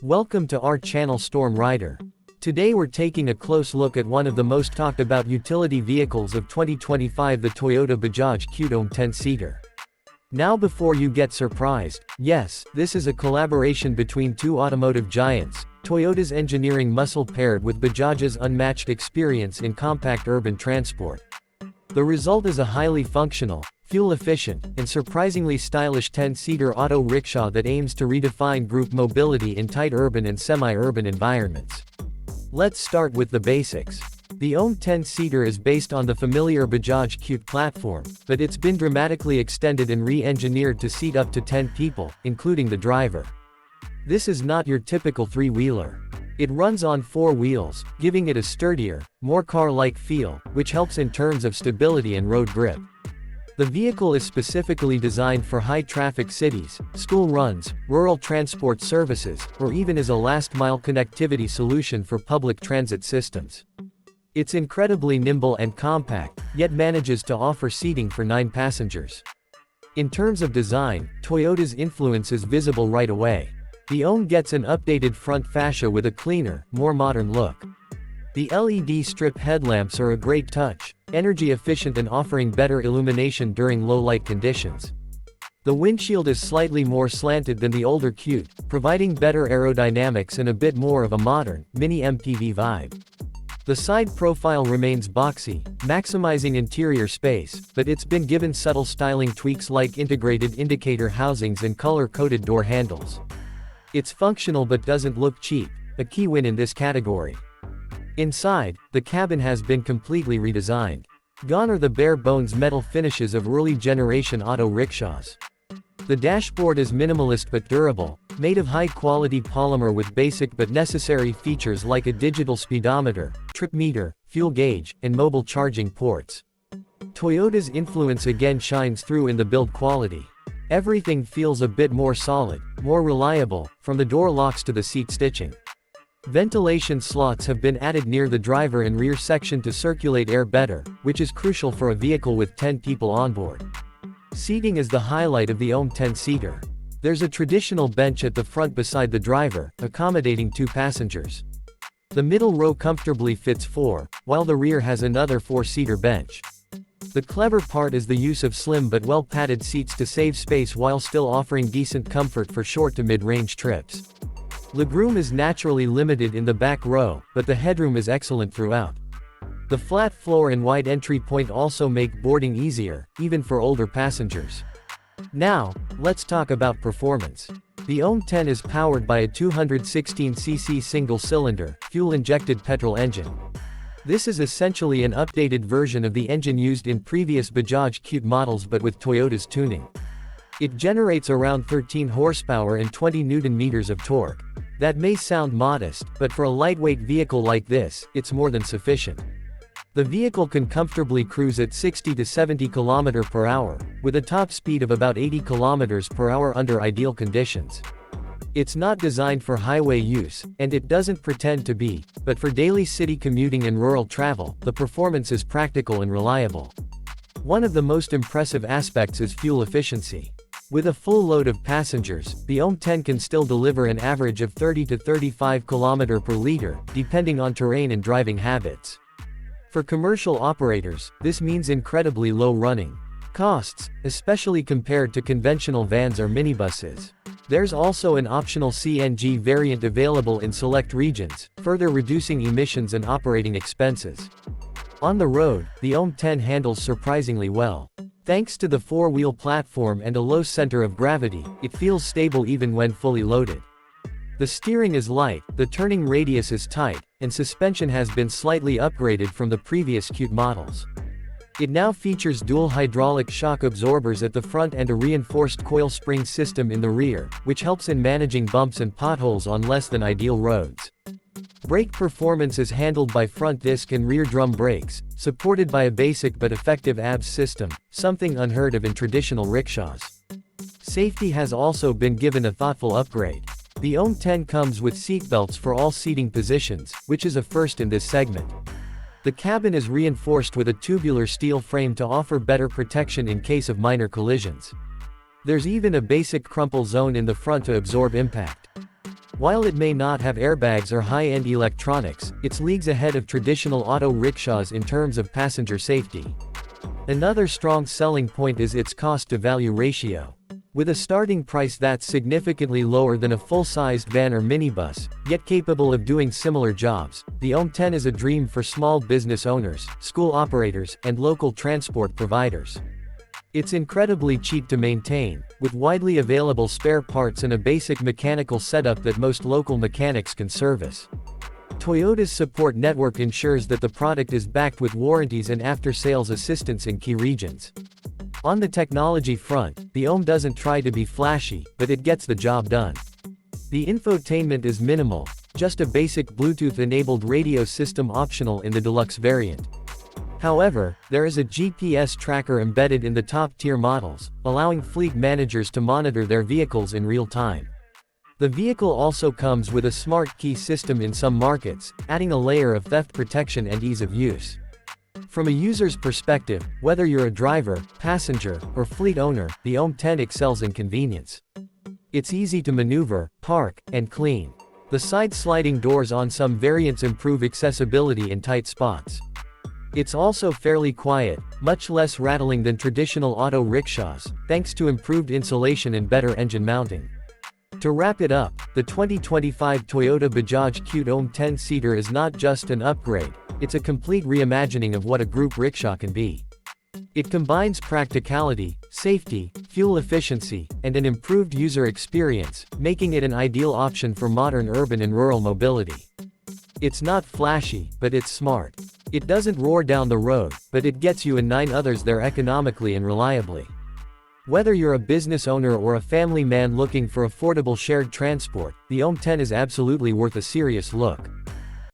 Welcome to our channel Storm Rider. Today we're taking a close look at one of the most talked about utility vehicles of 2025, the Toyota Bajaj Qute OM 10-seater. Now before you get surprised, yes, this is a collaboration between two automotive giants, Toyota's engineering muscle paired with Bajaj's unmatched experience in compact urban transport. The result is a highly functional, fuel-efficient, and surprisingly stylish 10-seater auto rickshaw that aims to redefine group mobility in tight urban and semi-urban environments. Let's start with the basics. The OM 10-seater is based on the familiar Bajaj Qute platform, but it's been dramatically extended and re-engineered to seat up to 10 people, including the driver. This is not your typical three-wheeler. It runs on four wheels, giving it a sturdier, more car-like feel, which helps in terms of stability and road grip. The vehicle is specifically designed for high-traffic cities, school runs, rural transport services, or even as a last-mile connectivity solution for public transit systems. It's incredibly nimble and compact, yet manages to offer seating for 9 passengers. In terms of design, Toyota's influence is visible right away. The OM gets an updated front fascia with a cleaner, more modern look. The LED strip headlamps are a great touch, energy efficient and offering better illumination during low light conditions. The windshield is slightly more slanted than the older Qute, providing better aerodynamics and a bit more of a modern, mini MPV vibe. The side profile remains boxy, maximizing interior space, but it's been given subtle styling tweaks like integrated indicator housings and color-coded door handles. It's functional but doesn't look cheap, a key win in this category. Inside, the cabin has been completely redesigned. Gone are the bare-bones metal finishes of early-generation auto rickshaws. The dashboard is minimalist but durable, made of high-quality polymer with basic but necessary features like a digital speedometer, trip meter, fuel gauge, and mobile charging ports. Toyota's influence again shines through in the build quality. Everything feels a bit more solid, more reliable, from the door locks to the seat stitching. Ventilation slots have been added near the driver and rear section to circulate air better, which is crucial for a vehicle with 10 people on board. Seating is the highlight of the OM 10-seater. There's a traditional bench at the front beside the driver, accommodating 2 passengers. The middle row comfortably fits 4, while the rear has another 4-seater bench. The clever part is the use of slim but well-padded seats to save space while still offering decent comfort for short to mid-range trips. Legroom is naturally limited in the back row, but the headroom is excellent throughout. The flat floor and wide entry point also make boarding easier, even for older passengers. Now, let's talk about performance. The OM 10 is powered by a 216cc single-cylinder, fuel-injected petrol engine. This is essentially an updated version of the engine used in previous Bajaj Qute models but with Toyota's tuning. It generates around 13 horsepower and 20 Nm of torque. That may sound modest, but for a lightweight vehicle like this, it's more than sufficient. The vehicle can comfortably cruise at 60 to 70 km/h, with a top speed of about 80 km/h under ideal conditions. It's not designed for highway use, and it doesn't pretend to be, but for daily city commuting and rural travel, the performance is practical and reliable. One of the most impressive aspects is fuel efficiency. With a full load of passengers, the OM 10 can still deliver an average of 30 to 35 km/L, depending on terrain and driving habits. For commercial operators, this means incredibly low running costs, especially compared to conventional vans or minibuses. There's also an optional CNG variant available in select regions, further reducing emissions and operating expenses. On the road, the OM 10 handles surprisingly well. Thanks to the 4-wheel platform and a low center of gravity, it feels stable even when fully loaded. The steering is light, the turning radius is tight, and suspension has been slightly upgraded from the previous Qute models. It now features dual hydraulic shock absorbers at the front and a reinforced coil spring system in the rear, which helps in managing bumps and potholes on less than ideal roads. Brake performance is handled by front disc and rear drum brakes, supported by a basic but effective ABS system, something unheard of in traditional rickshaws. Safety has also been given a thoughtful upgrade. The OM 10 comes with seatbelts for all seating positions, which is a first in this segment. The cabin is reinforced with a tubular steel frame to offer better protection in case of minor collisions. There's even a basic crumple zone in the front to absorb impact. While it may not have airbags or high-end electronics, it's leagues ahead of traditional auto rickshaws in terms of passenger safety. Another strong selling point is its cost-to-value ratio. With a starting price that's significantly lower than a full-sized van or minibus, yet capable of doing similar jobs, the OM 10 is a dream for small business owners, school operators, and local transport providers. It's incredibly cheap to maintain, with widely available spare parts and a basic mechanical setup that most local mechanics can service. Toyota's support network ensures that the product is backed with warranties and after-sales assistance in key regions. On the technology front, the OM doesn't try to be flashy, but it gets the job done. The infotainment is minimal, just a basic Bluetooth-enabled radio system optional in the deluxe variant. However, there is a GPS tracker embedded in the top-tier models, allowing fleet managers to monitor their vehicles in real time. The vehicle also comes with a smart key system in some markets, adding a layer of theft protection and ease of use. From a user's perspective, whether you're a driver, passenger, or fleet owner, the OM 10 excels in convenience. It's easy to maneuver, park, and clean. The side-sliding doors on some variants improve accessibility in tight spots. It's also fairly quiet, much less rattling than traditional auto rickshaws, thanks to improved insulation and better engine mounting. To wrap it up, the 2025 Toyota Bajaj Qute OM 10-seater is not just an upgrade, it's a complete reimagining of what a group rickshaw can be. It combines practicality, safety, fuel efficiency, and an improved user experience, making it an ideal option for modern urban and rural mobility. It's not flashy, but it's smart. It doesn't roar down the road, but it gets you and 9 others there economically and reliably. Whether you're a business owner or a family man looking for affordable shared transport, the OM 10 is absolutely worth a serious look.